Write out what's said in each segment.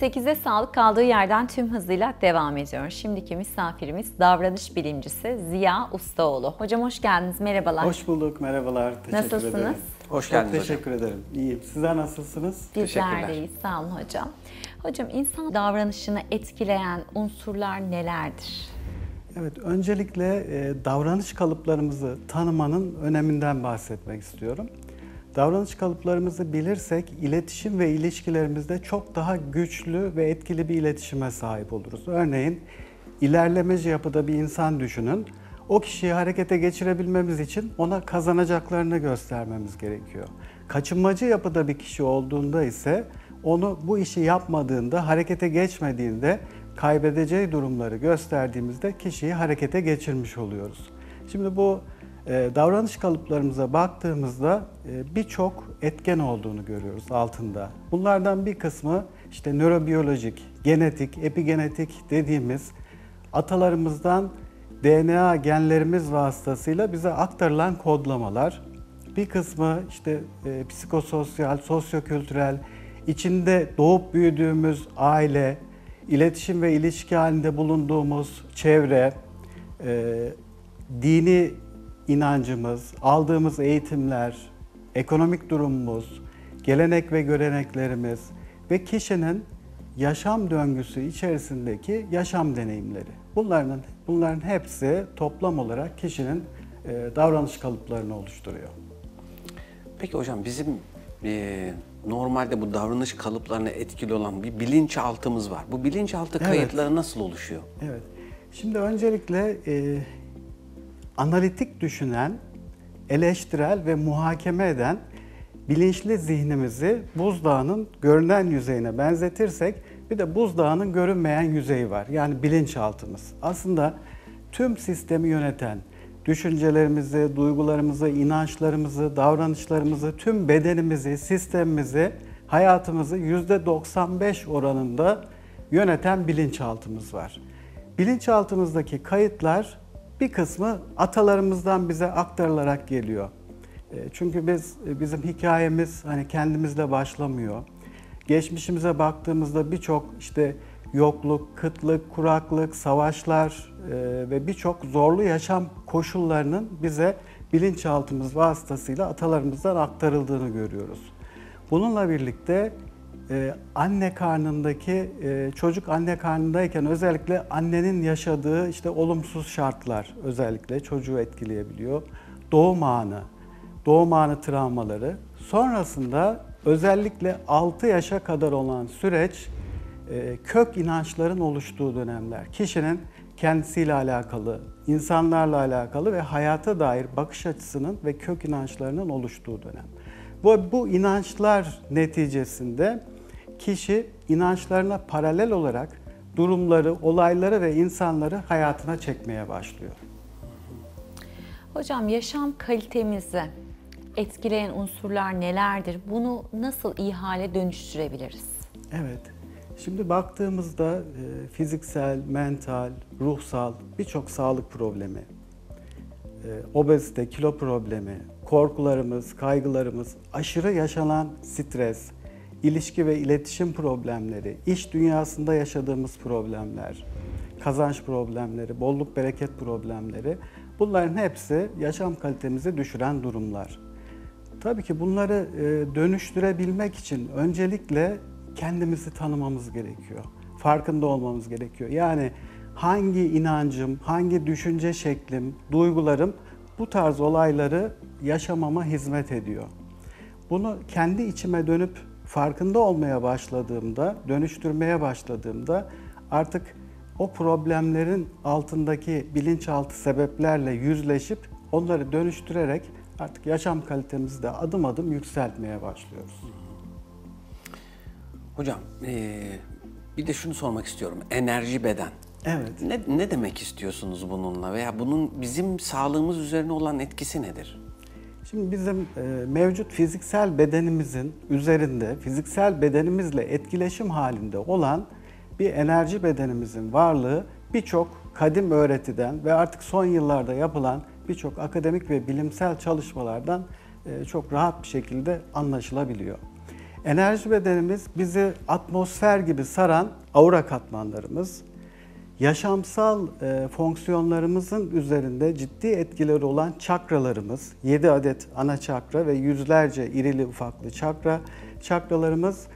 8'e sağlık kaldığı yerden tüm hızıyla devam ediyor. Şimdiki misafirimiz davranış bilimcisi Ziya Ustaoğlu. Hocam hoş geldiniz, merhabalar. Hoş bulduk, merhabalar. Teşekkür Nasılsınız? ederim. Hoş geldiniz Çok teşekkür ederim. İyiyim. Sizler nasılsınız? Bizler deyiz, sağ olun hocam. Hocam insan davranışını etkileyen unsurlar nelerdir? Evet, öncelikle davranış kalıplarımızı tanımanın öneminden bahsetmek istiyorum. Davranış kalıplarımızı bilirsek iletişim ve ilişkilerimizde çok daha güçlü ve etkili bir iletişime sahip oluruz. Örneğin ilerlemeci yapıda bir insan düşünün. O kişiyi harekete geçirebilmemiz için ona kazanacaklarını göstermemiz gerekiyor. Kaçınmacı yapıda bir kişi olduğunda ise onu bu işi yapmadığında, harekete geçmediğinde kaybedeceği durumları gösterdiğimizde kişiyi harekete geçirmiş oluyoruz. Şimdi bu davranış kalıplarımıza baktığımızda birçok etken olduğunu görüyoruz altında. Bunlardan bir kısmı işte nörobiyolojik, genetik, epigenetik dediğimiz atalarımızdan DNA genlerimiz vasıtasıyla bize aktarılan kodlamalar. Bir kısmı işte psikososyal, sosyokültürel, içinde doğup büyüdüğümüz aile, iletişim ve ilişki halinde bulunduğumuz çevre, dini inancımız, aldığımız eğitimler, ekonomik durumumuz, gelenek ve göreneklerimiz ve kişinin yaşam döngüsü içerisindeki yaşam deneyimleri. Bunların hepsi toplam olarak kişinin davranış kalıplarını oluşturuyor. Peki hocam bizim normalde bu davranış kalıplarına etkili olan bir bilinçaltımız var. Bu bilinçaltı kayıtları nasıl oluşuyor? Evet. Şimdi öncelikle analitik düşünen, eleştirel ve muhakeme eden bilinçli zihnimizi buzdağının görünen yüzeyine benzetirsek bir de buzdağının görünmeyen yüzeyi var. Yani bilinçaltımız. Aslında tüm sistemi yöneten, düşüncelerimizi, duygularımızı, inançlarımızı, davranışlarımızı, tüm bedenimizi, sistemimizi, hayatımızı %95 oranında yöneten bilinçaltımız var. Bilinçaltımızdaki kayıtlar bir kısmı atalarımızdan bize aktarılarak geliyor. Çünkü bizim hikayemiz hani kendimizle başlamıyor. Geçmişimize baktığımızda birçok işte yokluk, kıtlık, kuraklık, savaşlar ve birçok zorlu yaşam koşullarının bize bilinçaltımız vasıtasıyla atalarımızdan aktarıldığını görüyoruz. Bununla birlikte anne karnındaki çocuk anne karnındayken özellikle annenin yaşadığı işte olumsuz şartlar özellikle çocuğu etkileyebiliyor. Doğum anı travmaları. Sonrasında özellikle 6 yaşa kadar olan süreç kök inançların oluştuğu dönemler. Kişinin kendisiyle alakalı, insanlarla alakalı ve hayata dair bakış açısının ve kök inançlarının oluştuğu dönem. Bu inançlar neticesinde kişi inançlarına paralel olarak durumları, olayları ve insanları hayatına çekmeye başlıyor. Hocam yaşam kalitemizi etkileyen unsurlar nelerdir? Bunu nasıl iyi hale dönüştürebiliriz? Evet. Şimdi baktığımızda fiziksel, mental, ruhsal birçok sağlık problemi, obezite, kilo problemi, korkularımız, kaygılarımız, aşırı yaşanan stres, ilişki ve iletişim problemleri, iş dünyasında yaşadığımız problemler, kazanç problemleri, bolluk bereket problemleri, bunların hepsi yaşam kalitemizi düşüren durumlar. Tabii ki bunları dönüştürebilmek için öncelikle kendimizi tanımamız gerekiyor. Farkında olmamız gerekiyor. Yani hangi inancım, hangi düşünce şeklim, duygularım bu tarz olayları yaşamama hizmet ediyor. Bunu kendi içime dönüp farkında olmaya başladığımda, dönüştürmeye başladığımda artık o problemlerin altındaki bilinçaltı sebeplerle yüzleşip onları dönüştürerek artık yaşam kalitemizi de adım adım yükseltmeye başlıyoruz. Hocam bir de şunu sormak istiyorum. Enerji beden. Evet. Ne demek istiyorsunuz bununla veya bunun bizim sağlığımız üzerine olan etkisi nedir? Şimdi bizim mevcut fiziksel bedenimizin üzerinde, fiziksel bedenimizle etkileşim halinde olan bir enerji bedenimizin varlığı birçok kadim öğretiden ve artık son yıllarda yapılan birçok akademik ve bilimsel çalışmalardan çok rahat bir şekilde anlaşılabiliyor. Enerji bedenimiz bizi atmosfer gibi saran aura katmanlarımız, yaşamsal fonksiyonlarımızın üzerinde ciddi etkileri olan çakralarımız, 7 adet ana çakra ve yüzlerce irili ufaklı çakralarımız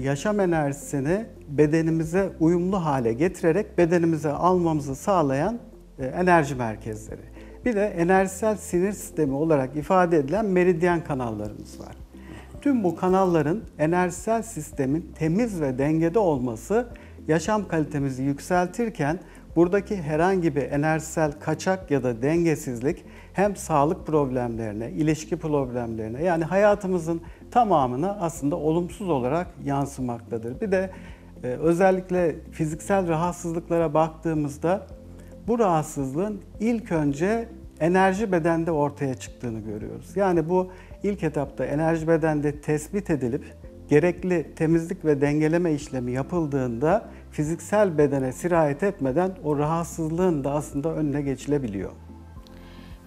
yaşam enerjisini bedenimize uyumlu hale getirerek bedenimize almamızı sağlayan enerji merkezleri. Bir de enerjisel sinir sistemi olarak ifade edilen meridyen kanallarımız var. Tüm bu kanalların enerjisel sistemin temiz ve dengede olması yaşam kalitemizi yükseltirken buradaki herhangi bir enerjisel kaçak ya da dengesizlik hem sağlık problemlerine, ilişki problemlerine yani hayatımızın tamamına aslında olumsuz olarak yansımaktadır. Bir de özellikle fiziksel rahatsızlıklara baktığımızda bu rahatsızlığın ilk önce enerji bedende ortaya çıktığını görüyoruz. Yani bu ilk etapta enerji bedende tespit edilip gerekli temizlik ve dengeleme işlemi yapıldığında fiziksel bedene sirayet etmeden o rahatsızlığın da aslında önüne geçilebiliyor.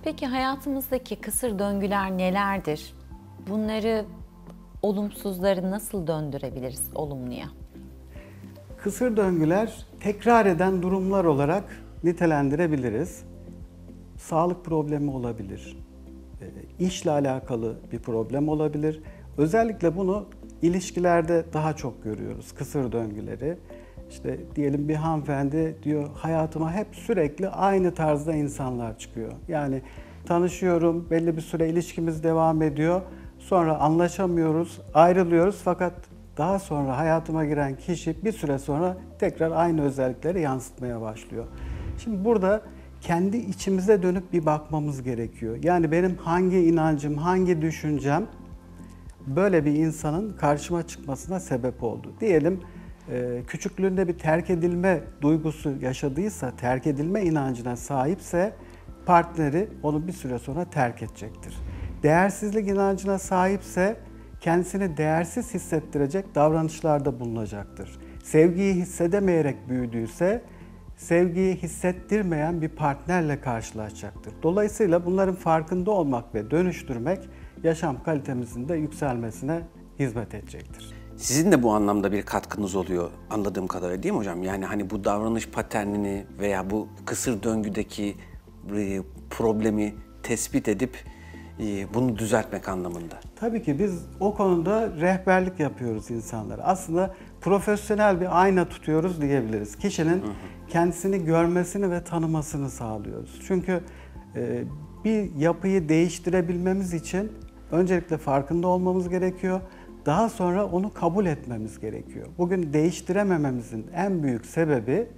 Peki hayatımızdaki kısır döngüler nelerdir? Bunları, olumsuzları nasıl döndürebiliriz olumluya? Kısır döngüler tekrar eden durumlar olarak nitelendirebiliriz. Sağlık problemi olabilir, işle alakalı bir problem olabilir. Özellikle bunu ilişkilerde daha çok görüyoruz, kısır döngüleri. İşte diyelim bir hanımefendi diyor, hayatıma hep sürekli aynı tarzda insanlar çıkıyor. Yani tanışıyorum, belli bir süre ilişkimiz devam ediyor. Sonra anlaşamıyoruz, ayrılıyoruz fakat daha sonra hayatıma giren kişi bir süre sonra tekrar aynı özellikleri yansıtmaya başlıyor. Şimdi burada kendi içimize dönüp bir bakmamız gerekiyor. Yani benim hangi inancım, hangi düşüncem böyle bir insanın karşıma çıkmasına sebep oldu. Diyelim küçüklüğünde bir terk edilme duygusu yaşadıysa, terk edilme inancına sahipse partneri onu bir süre sonra terk edecektir. Değersizlik inancına sahipse kendisini değersiz hissettirecek davranışlarda bulunacaktır. Sevgiyi hissedemeyerek büyüdüyse sevgiyi hissettirmeyen bir partnerle karşılaşacaktır. Dolayısıyla bunların farkında olmak ve dönüştürmek yaşam kalitemizin de yükselmesine hizmet edecektir. Sizin de bu anlamda bir katkınız oluyor anladığım kadarıyla, değil mi hocam? Yani hani bu davranış paternini veya bu kısır döngüdeki problemi tespit edip bunu düzeltmek anlamında. Tabii ki biz o konuda rehberlik yapıyoruz insanlara. Aslında profesyonel bir ayna tutuyoruz diyebiliriz. Kişinin kendisini görmesini ve tanımasını sağlıyoruz. Çünkü bir yapıyı değiştirebilmemiz için öncelikle farkında olmamız gerekiyor. Daha sonra onu kabul etmemiz gerekiyor. Bugün değiştiremememizin en büyük sebebi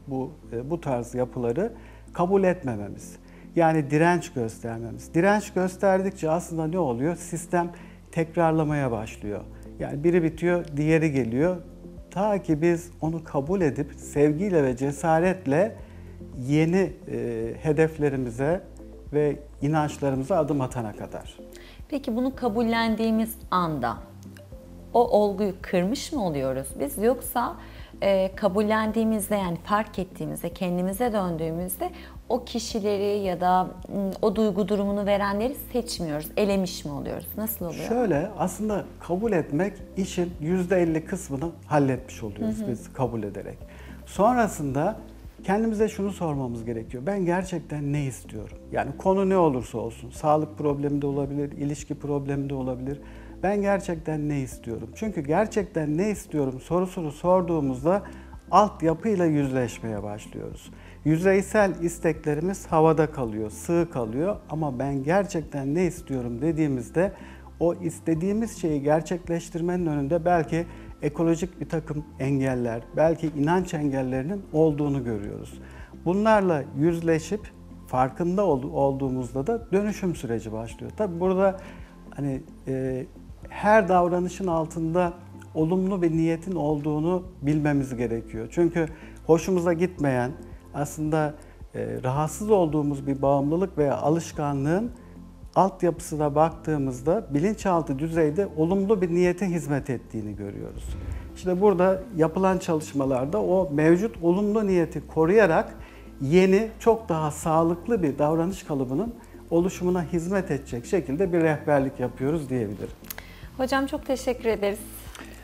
bu tarz yapıları kabul etmememiz. Yani direnç göstermemiz. Direnç gösterdikçe aslında ne oluyor? Sistem tekrarlamaya başlıyor. Yani biri bitiyor, diğeri geliyor. Ta ki biz onu kabul edip sevgiyle ve cesaretle yeni hedeflerimize ve inançlarımıza adım atana kadar. Peki bunu kabullendiğimiz anda o olguyu kırmış mı oluyoruz biz, yoksa kabullendiğimizde, yani fark ettiğimizde, kendimize döndüğümüzde o kişileri ya da o duygu durumunu verenleri seçmiyoruz, elemiş mi oluyoruz? Nasıl oluyor? Şöyle, aslında kabul etmek işin %50 kısmını halletmiş oluyoruz biz kabul ederek. Sonrasında kendimize şunu sormamız gerekiyor. Ben gerçekten ne istiyorum? Yani konu ne olursa olsun, sağlık problemi de olabilir, ilişki problemi de olabilir. Ben gerçekten ne istiyorum? Çünkü gerçekten ne istiyorum sorusunu sorduğumuzda altyapıyla yüzleşmeye başlıyoruz. Yüzeysel isteklerimiz havada kalıyor, sığ kalıyor ama ben gerçekten ne istiyorum dediğimizde o istediğimiz şeyi gerçekleştirmenin önünde belki ekolojik bir takım engeller, belki inanç engellerinin olduğunu görüyoruz. Bunlarla yüzleşip farkında olduğumuzda da dönüşüm süreci başlıyor. Tabii burada hani her davranışın altında olumlu bir niyetin olduğunu bilmemiz gerekiyor. Çünkü hoşumuza gitmeyen, aslında rahatsız olduğumuz bir bağımlılık veya alışkanlığın altyapısına baktığımızda bilinçaltı düzeyde olumlu bir niyete hizmet ettiğini görüyoruz. İşte burada yapılan çalışmalarda o mevcut olumlu niyeti koruyarak yeni, çok daha sağlıklı bir davranış kalıbının oluşumuna hizmet edecek şekilde bir rehberlik yapıyoruz diyebilirim. Hocam çok teşekkür ederiz.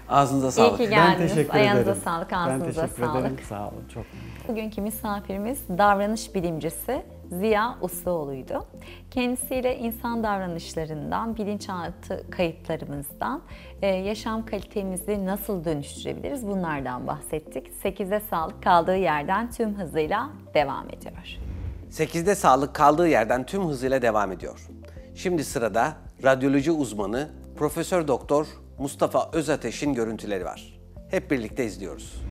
Ağzınıza İyi sağlık. ki Ben geldiniz. teşekkür Ayağınıza ederim. sağlık, Ben ağzınıza teşekkür sağlık. ederim. Sağ olun. Çok Bugünkü misafirimiz davranış bilimcisi Ziya Usluoğlu'ydu. Kendisiyle insan davranışlarından, bilinçaltı kayıtlarımızdan, yaşam kalitemizi nasıl dönüştürebiliriz bunlardan bahsettik. 8'e sağlık kaldığı yerden tüm hızıyla devam ediyor. 8'de sağlık kaldığı yerden tüm hızıyla devam ediyor. Şimdi sırada radyoloji uzmanı Profesör Doktor Mustafa Özateş'in görüntüleri var. Hep birlikte izliyoruz.